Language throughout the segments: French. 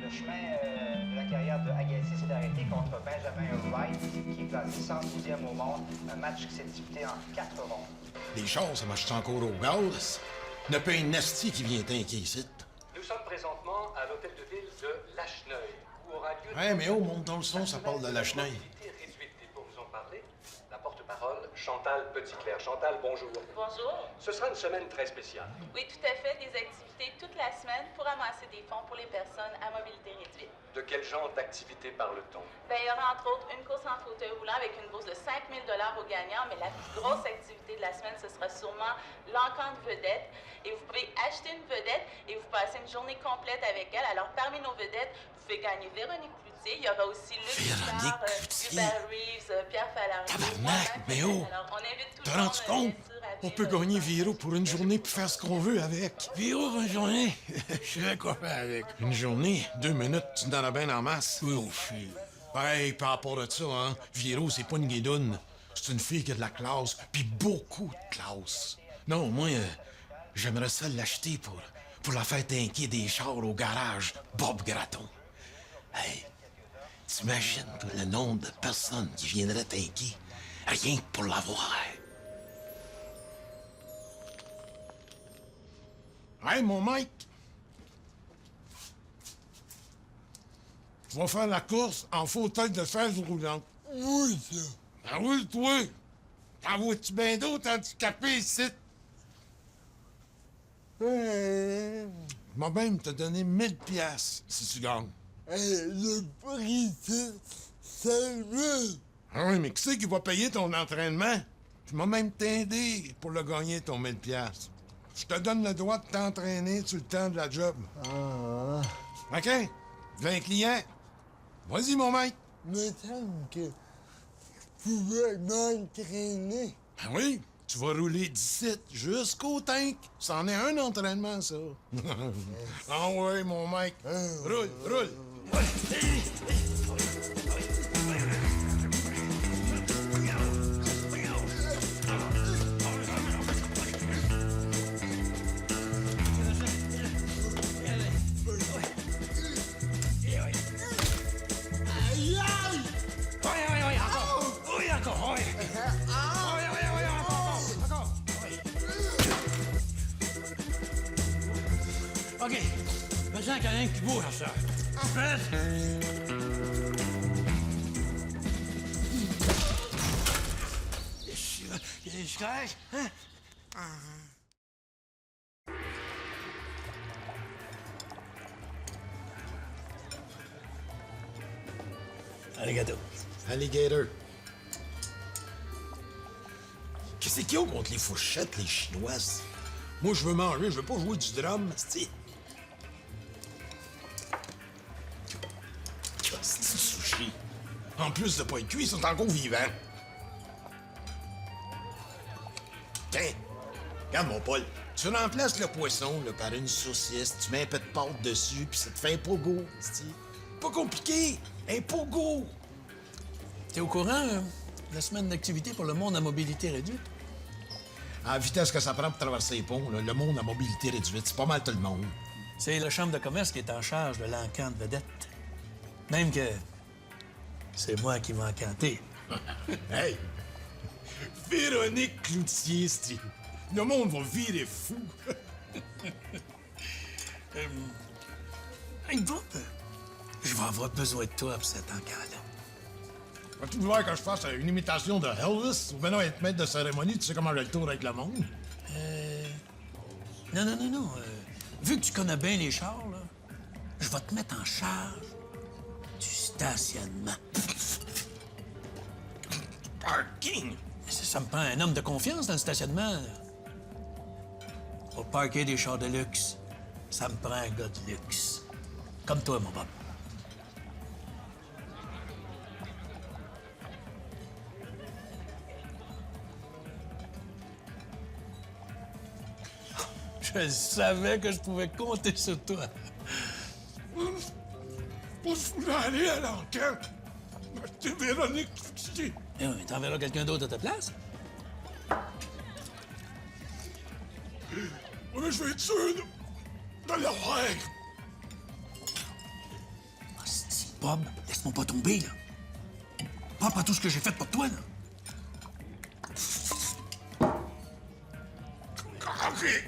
Le chemin de la carrière de Agassi s'est arrêté contre Benjamin Wright, qui est classé 112e au monde. Un match qui s'est disputé en 4 rondes. Les chars, ça marche encore au gaz? N'a pas une nasty qui vient t'inquiéter ici. Nous sommes présentement à l'hôtel de ville de Lacheneuil, où aura lieu... Ouais, mais oh, monte dans le son, ça parle de Lacheneuil. Et pour vous en parler, la porte-parole, Chantal Petitclerc. Chantal, bonjour. Bonjour. Ce sera une semaine très spéciale. Oui, tout à fait. Des activités toute la semaine pour amasser des fonds pour les personnes à mobilité réduite. De quel genre d'activité parle-t-on? Bien, il y aura entre autres une course en fauteuil roulant avec une bourse de 5 000 aux gagnants, mais la plus grosse activité de la semaine, ce sera sûrement l'encantre vedette. Et vous pouvez acheter une vedette et vous passez une journée complète avec elle. Alors, parmi nos vedettes, vous pouvez gagner Véronique Cloutier. Il y aura aussi Luc Picard, Hubert Reeves, Pierre Falardeau. Tabarnak, mais oh! Alors, on invite tout T'as le monde, rendu compte? On peut gagner Viro pour une journée pour faire ce qu'on veut avec. Viro pour une journée? Je sais quoi faire avec. Une journée? 2 minutes, tu t'en as bien en masse. Ouf. Hey, par rapport à ça, hein, Viro, c'est pas une guédoune. C'est une fille qui a de la classe, puis beaucoup de classe. Non, moi, j'aimerais ça l'acheter pour la faire tanker des chars au garage Bob Gratton. Hey, t'imagines le nombre de personnes qui viendraient tanker rien que pour l'avoir? Hey, mon Mike! Tu vas faire la course en fauteuil de chaise roulante. Oui, ça. Ah oui, toi! T'en vois-tu bien d'autres handicapés ici? Moi même te donner 1000 piastres si tu gagnes. Le prix, c'est 1000. Ah oui, mais qui c'est qui va payer ton entraînement? Tu m'as même t'aider pour le gagner, ton 1000 piastres. Je te donne le droit de t'entraîner sur le temps de la job. Ah. OK? 20 clients. Vas-y, mon mec. Mais tant que je pouvais m'entraîner. Ben oui, tu vas rouler d'ici jusqu'au tank. C'en est un entraînement, ça. Ah ouais, mon mec. Roule, roule. OK. Maintenant qu'il y a rien qui bouge, ça. Je suis correct, hein? Arigato. Alligator. Qu'est-ce qu'ils ont contre les fourchettes, les Chinoises? Moi, je veux manger, je veux pas jouer du drum, c'ti. C'est du sushi. En plus de pas être cuits, ils sont encore vivants. Tiens, regarde mon Paul. Tu remplaces le poisson là, par une saucisse, tu mets un peu de pâte dessus, puis ça te fait un pogo, c'ti. Pas compliqué, un pogo. T'es au courant, la semaine d'activité pour le monde à mobilité réduite? À la vitesse que ça prend pour traverser les ponts, là, le monde à mobilité réduite, c'est pas mal tout le monde. C'est la Chambre de commerce qui est en charge de l'encante vedette. Même que c'est moi qui m'a encanté. Hey! Véronique Cloutier, c'ti. Le monde va virer fou. Hey, Bob, je vais avoir besoin de toi pour cet encant-là. Vas-tu vouloir que je fasse une imitation de Elvis? Ou ben non, être maître de cérémonie, tu sais comment j'ai le tour avec le monde? Non. Vu que tu connais bien les chars, là, je vais te mettre en charge du stationnement. Parking? Ça me prend un homme de confiance dans le stationnement. Là. Pour parker des chars de luxe, ça me prend un gars de luxe. Comme toi, mon Bob. Je savais que je pouvais compter sur toi. Moi, je voulais aller à l'enquête. C'était Véronique Cloutier. Eh oui, t'enverras quelqu'un d'autre à ta place? Oui, mais je vais être sûr de l'avoir. Hostie, Bob, laisse-moi pas tomber, là. Pas après tout ce que j'ai fait pour toi, là. OK.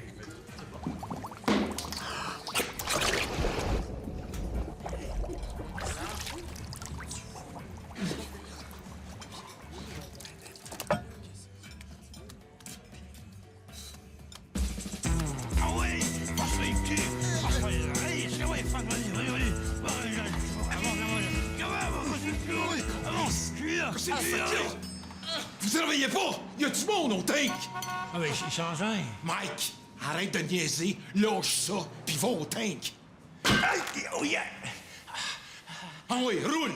Vous ne réveillez pas! Y a du monde au tank! Ah, ben, il change un. Mike, arrête de niaiser, lâche ça, puis va au tank. Aïe! Oh yeah! Ah oui, roule!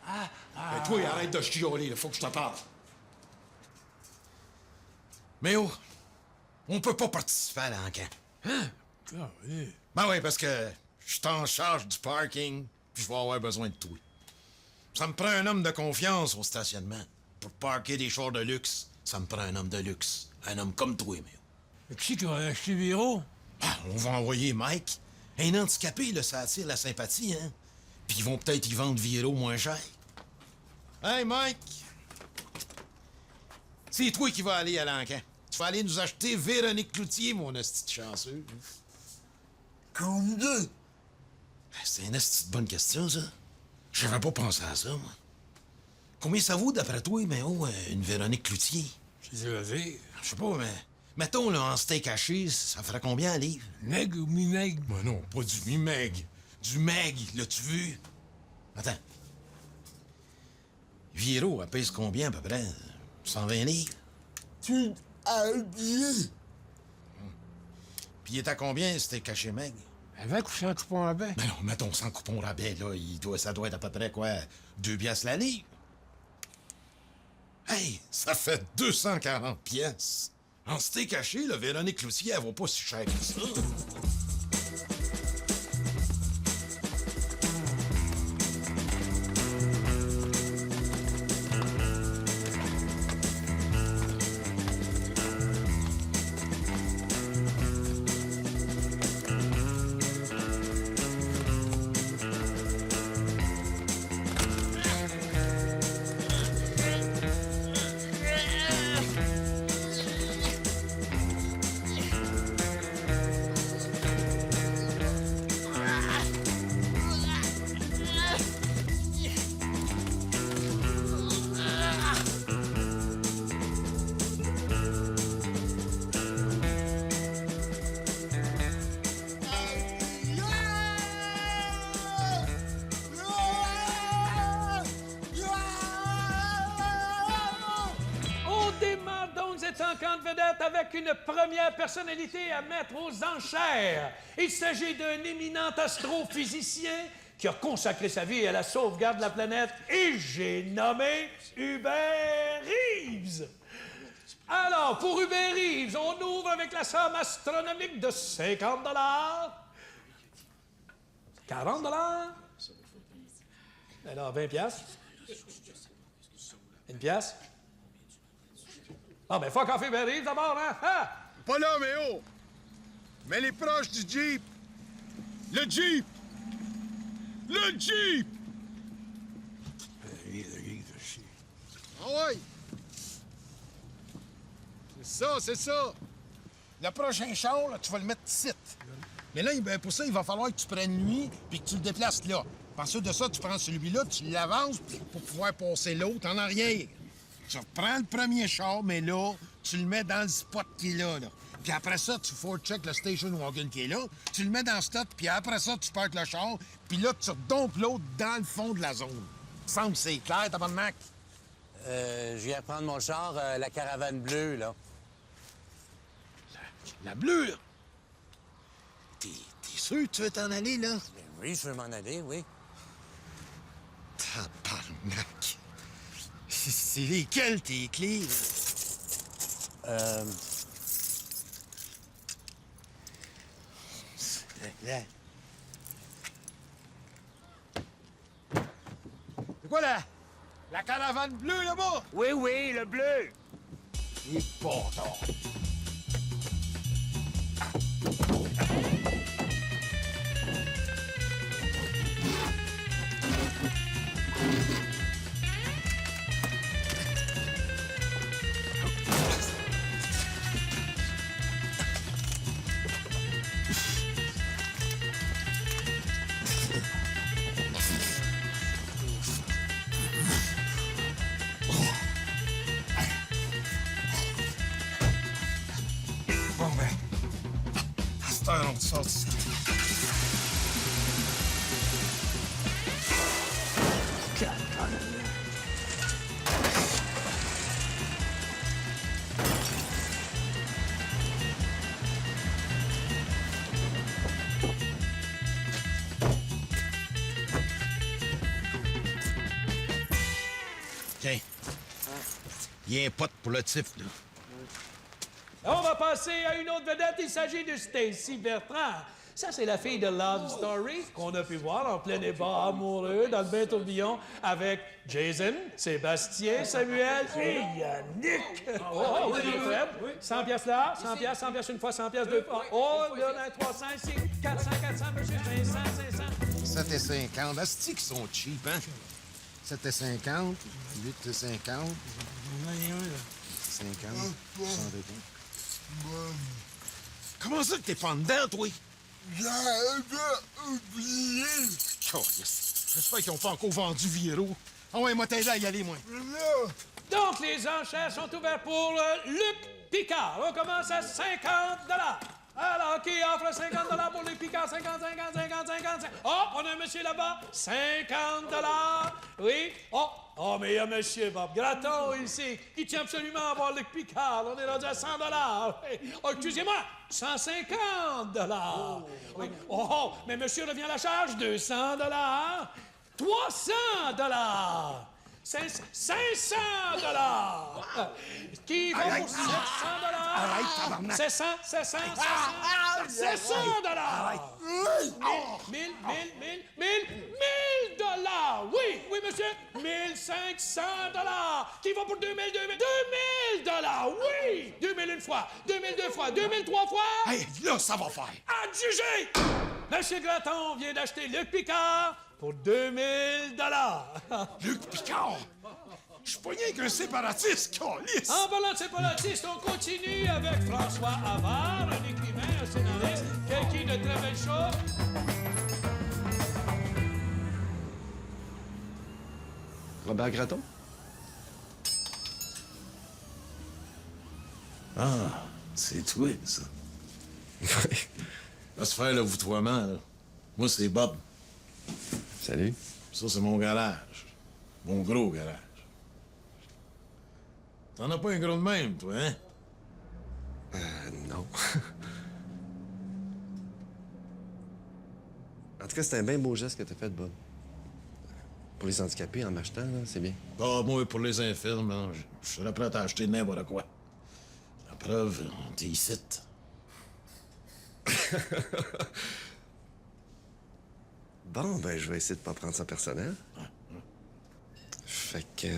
Et toi, arrête de chioler, il faut que je te parle. Mais oh, on peut pas participer à l'enquête. Ah, oui. Ben oui, parce que je suis en charge du parking, puis je vais avoir besoin de toi. Ça me prend un homme de confiance au stationnement. Pour parker des chars de luxe, ça me prend un homme de luxe. Un homme comme toi, mais. Qui qui va acheter Viro? Ah, on va envoyer Mike. Un handicapé, là, ça attire la sympathie, hein? Puis ils vont peut-être y vendre Viro moins cher. Hey, Mike! C'est toi qui vas aller à l'enquête. Tu vas aller nous acheter Véronique Cloutier, mon esti de chanceux. Combien? C'est une esti de bonne question, ça. J'avais pas pensé à ça, moi. Combien ça vaut, d'après toi, mais oh, une Véronique Cloutier? Je sais Je sais pas, mais... Mettons, là, en steak haché, ça ferait combien un livre? Meg ou mi-meg? Ben non, pas du mi-meg. Du meg, l'as-tu vu? Attends. Viro, elle pèse combien, à peu près? 120 livres? Tu habillé? Puis il est à combien, steak haché meg? Avec ou sans coupon rabais? Ben non, mettons, sans coupon rabais, là, ça doit être à peu près, quoi, 2 piastres la livre? Hey, ça fait 240 pièces. En steak haché, là, Véronique Cloutier, elle vaut pas si cher que ça. Cette enquête vedette avec une première personnalité à mettre aux enchères. Il s'agit d'un éminent astrophysicien qui a consacré sa vie à la sauvegarde de la planète et j'ai nommé Hubert Reeves. Alors, pour Hubert Reeves, on ouvre avec la somme astronomique de 50 $. 40 $? Alors, 20 piastres. Une pièce. Ah, ben, fuck off Hubert Reeves d'abord, hein? Ah! Pas là, mais oh! Mais les proches du Jeep! Le Jeep! Le Jeep! Ah ouais! C'est ça! Le prochain char, là, tu vas le mettre ici. Mais là, ben, pour ça, il va falloir que tu prennes nuit puis que tu le déplaces là. Ensuite de ça, tu prends celui-là, tu l'avances pour pouvoir passer l'autre en arrière. Tu reprends le premier char, mais là, tu le mets dans le spot qui est là. Puis après ça, tu check le station wagon qui est là. Tu le mets dans le stop, puis après ça, tu parques le char. Puis là, tu redompes l'autre dans le fond de la zone. Semble que c'est clair, tabarnak? Je viens prendre mon char, la caravane bleue, là. La bleue, là. T'es sûr que tu veux t'en aller, là? Ben oui, je veux m'en aller, oui. Tabarnak. C'est lesquelles, tes clés? Là. C'est quoi, là? La caravane bleue, là-bas? Oui, oui, le bleu. Il est pas tard. Bon, ben, à cette heure, on sort d'ici. Tiens. Il y a un pote pour le type, là. On va passer à une autre vedette. Il s'agit de Stacy Bertrand. Ça, c'est la fille de Love Story qu'on a pu voir en plein débat amoureux dans le bain tourbillon avec Jason, Sébastien, Samuel et Yannick. Oh, oui, Fred. 100 piastres là, 100 piastres, 100 piastres une fois, 100 piastres deux fois. Oh, là, 300, 400, 400, monsieur, 500, 500. 7,50. Asti qui sont cheap, hein? 7,50. 8,50. 50. 100. Comment ça que t'es pas en dedans, toi? J'avais oublié. J'espère qu'ils ont pas encore vendu Viro. Ah ouais, moi, t'es là à y aller, moi. Là, Donc, les enchères sont ouvertes pour Luc Picard. On commence à 50 $. Alors, qui offre 50 $ pour Luc Picard? 50, 50, 50, 55. Oh, on a un monsieur là-bas. 50 $. Oui. Oh, mais il y a monsieur Bob Gratton ici, qui tient absolument à voir Luc Picard. On est rendu à 100 $. Oui. Oh, excusez-moi, 150 $. Oui. Oh, mais monsieur revient à la charge. 200 $. 300 $. 500 $. Qui va pour 700 $? 700, 700, 700 $. 1000 $. Oui, monsieur. 1500 $. Qui va pour 2000 $. Oui. 2000 une fois, 2000 deux fois, 2000 trois fois. Hey, là, ça va faire. Adjugé! Monsieur Gratton vient d'acheter Luc Picard pour 2000 $. Luc Picard! Je suis pas rien qu'un séparatiste, câlisse! En parlant de séparatistes, on continue avec François Havard, un écrivain, un scénariste, quelqu'un de très belle chose. Robert Gratton? Ah, c'est toi, ça. Va se faire le voutoiement, là. Moi, c'est Bob. Salut. Ça, c'est mon garage. Mon gros garage. T'en as pas un gros de même, toi, hein? Non. En tout cas, c'est un bien beau geste que t'as fait, Bob. Pour les handicapés, en m'achetant, là, c'est bien. Bah, moi, pour les infirmes, hein, je serais prêt à acheter n'importe quoi. La preuve, t'es ici. Bon, ben, je vais essayer de pas prendre ça personnel. Fait que...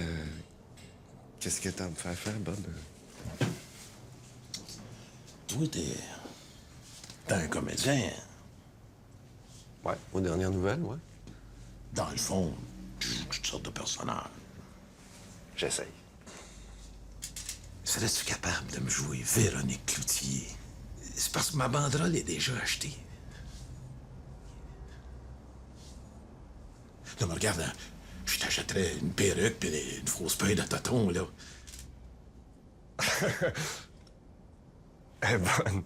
Qu'est-ce que t'as à me faire faire, Bob? Toi, t'es un comédien. Ouais, aux dernières nouvelles, ouais. Dans le fond, tu joues toutes sortes de personnages. J'essaye. Serais-tu capable de me jouer Véronique Cloutier? C'est parce que ma banderole est déjà achetée. Non, mais regarde, hein, je t'achèterais une perruque puis une fausse paille de tonton, là. Elle est bonne.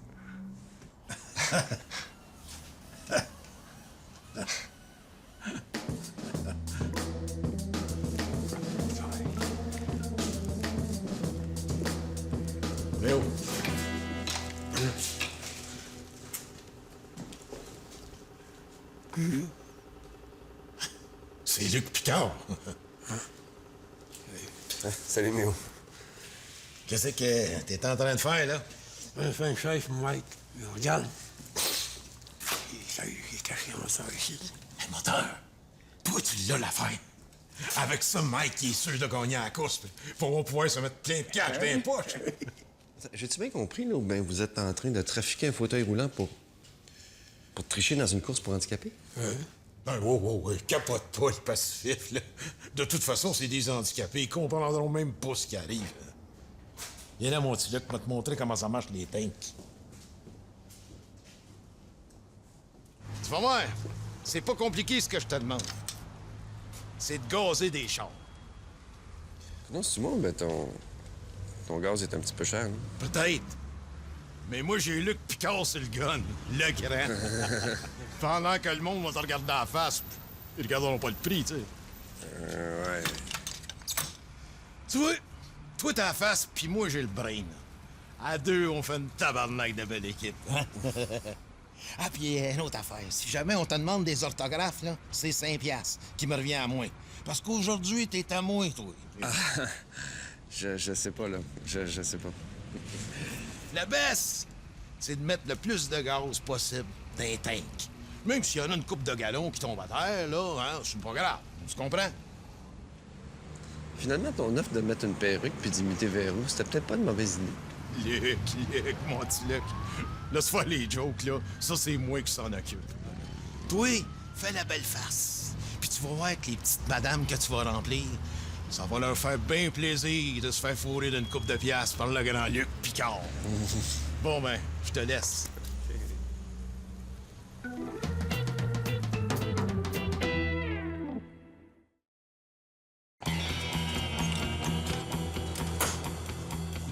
Léo. C'est Luc Picard. Salut, Méo. Qu'est-ce que t'es en train de faire, là? Enfin, chef, Mike, regarde. Il est caché en ça ici. Hey, moteur, toi, tu l'as l'affaire. Avec ça, Mike, il est sûr de gagner à la course. On va pouvoir se mettre plein de cash dans les poches. J'ai-tu bien compris, là, ou bien vous êtes en train de trafiquer un fauteuil roulant pour tricher dans une course pour handicapés? Ben, wow, capote pas le pacifiste, là. De toute façon, c'est des handicapés. Ils comprendront même pas ce qui arrive. Viens là, mon petit Luc, va te montrer comment ça marche, les tanks. Tu vas voir, c'est pas compliqué ce que je te demande. C'est de gazer des chars. Non, c'est moi, mais ton gaz est un petit peu cher, hein? Peut-être. Mais moi, j'ai Luc Picard sur le gun, le grand. Pendant que le monde va te regarder dans la face, ils regarderont pas le prix, tu sais. Ouais. Tu vois, toi t'as la face, puis moi j'ai le brain. À deux, on fait une tabarnak de belle équipe. Ah, puis une autre affaire. Si jamais on te demande des orthographes, là, c'est 5 piastres qui me revient à moi. Parce qu'aujourd'hui, t'es à moi, toi. Je sais pas, là. Je sais pas. La baisse, c'est de mettre le plus de gaz possible dans les tanks. Même s'il y en a une coupe de gallons qui tombe à terre, là, hein, c'est pas grave. Tu comprends? Finalement, ton offre de mettre une perruque puis d'imiter Véro, c'était peut-être pas une mauvaise idée. Luc, mon petit Luc. Laisse faire les jokes, là. Ça, c'est moi qui s'en occupe. Toi, fais la belle face. Puis tu vas voir que les petites madames que tu vas remplir, ça va leur faire bien plaisir de se faire fourrer d'une coupe de piastres par le grand Luc Picard. Bon, ben, je te laisse.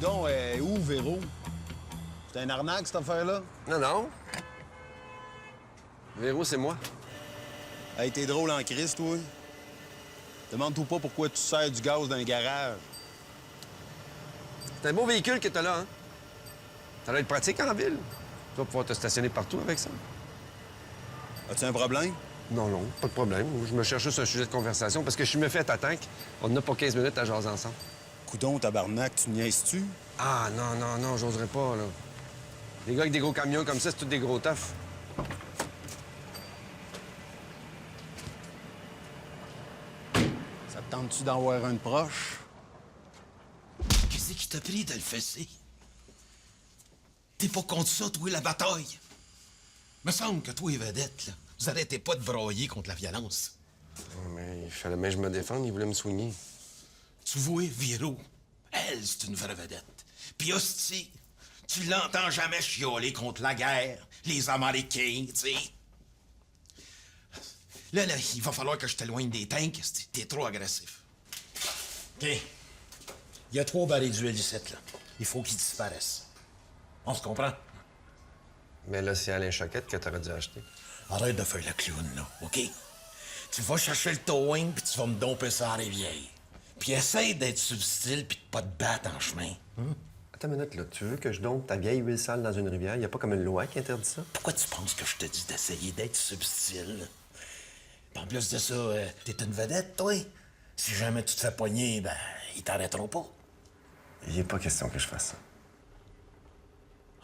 Donc, où, Véro? C'est un arnaque, cette affaire-là? Non. Véro, c'est moi. Hey, t'es drôle en crise, toi. Demande-toi pas pourquoi tu sers du gaz dans le garage. C'est un beau véhicule que t'as là, hein? Ça doit être pratique en ville. Tu vas pouvoir te stationner partout avec ça. As-tu un problème? Non, pas de problème. Je me cherche juste un sujet de conversation parce que je suis me fait à ta tank. On n'a pas 15 minutes à jaser ensemble. Coudon, tabarnak, tu niaises-tu? Ah, non, j'oserais pas, là. Les gars avec des gros camions comme ça, c'est tous des gros toughs. Ça te tente-tu d'en voir un de proche? Qu'est-ce qui t'a pris de le fesser? T'es pas contre ça, toi, la bataille? Me semble que toi et Vedette, là, vous arrêtez pas de broyer contre la violence. Mais il fallait bien que je me défende, il voulait me soigner. Tu vois, Véro, elle, c'est une vraie vedette. Puis hostie, tu l'entends jamais chialer contre la guerre, les Américains, tu sais. Là, il va falloir que je t'éloigne des tanks, t'es trop agressif. OK. Il y a 3 barils d'huile ici, là. Il faut qu'ils disparaissent. On se comprend? Mais là, c'est Alain Choquette que t'aurais dû acheter. Arrête de faire la clown, là, OK? Tu vas chercher le towing, puis tu vas me domper ça à la rivière. Puis essaye d'être subtil, puis de pas te battre en chemin. Attends une minute, là. Tu veux que je dompe ta vieille huile sale dans une rivière? Y a pas comme une loi qui interdit ça? Pourquoi tu penses que je te dis d'essayer d'être subtil? Puis en plus de ça, t'es une vedette, toi. Si jamais tu te fais poigner, ben, ils t'arrêteront pas. Il est pas question que je fasse ça.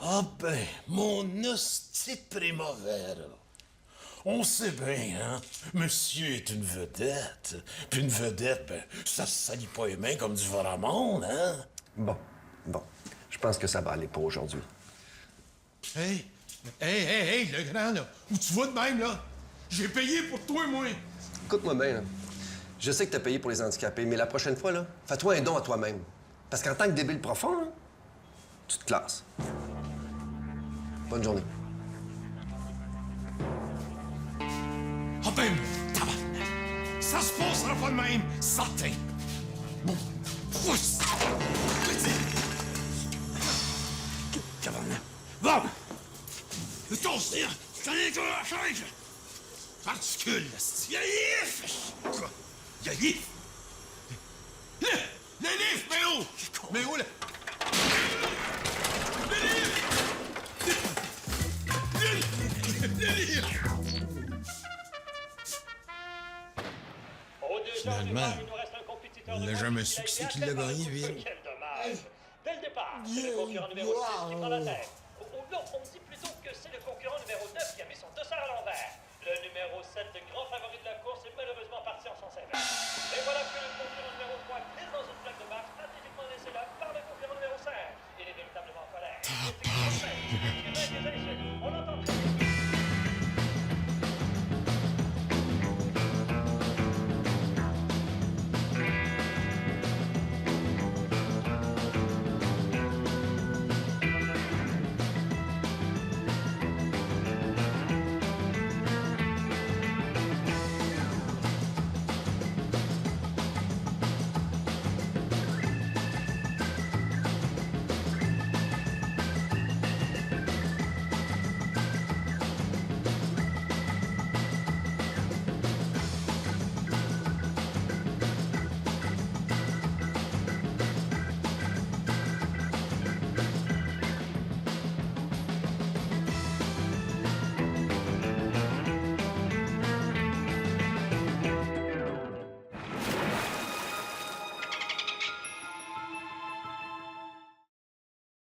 Ah ben, mon hostie de Primavera. On sait bien, hein? Monsieur est une vedette. Puis une vedette, ben, ça se salit pas les mains comme du monde, hein? Bon. Je pense que ça va aller pour aujourd'hui. Hey, le grand, là. Où tu vas de même, là? J'ai payé pour toi, moi. Écoute-moi bien, là. Je sais que t'as payé pour les handicapés, mais la prochaine fois, là, fais-toi un don à toi-même. Parce qu'en tant que débile profond, là, tu te classes. Bonne journée. Ah ben, tabarnak! Ça se passera pas de même, certain. Bon, pousse! Tabarnak. Bon! Ton sire, t'en es sur la chaise! Particule, Yaïf! Quoi? Yaïf? Le livre, mais où? Mais où, le... Le livre! Finalement, on n'a jamais su qui c'est qui l'a gagné, Ville. Quel dommage! Dès le départ, c'est le concurrent numéro 6 qui prend la tête. Non, on me dit plutôt que c'est le concurrent numéro 9 qui a mis son dossard à l'envers. Le numéro 7, le grand favori de la course, est malheureusement parti en sens inverse. Et voilà que le concurrent numéro 3 glisse dans une plaque de marche, stratégiquement laissé là par le concurrent numéro 5. Il est véritablement en colère.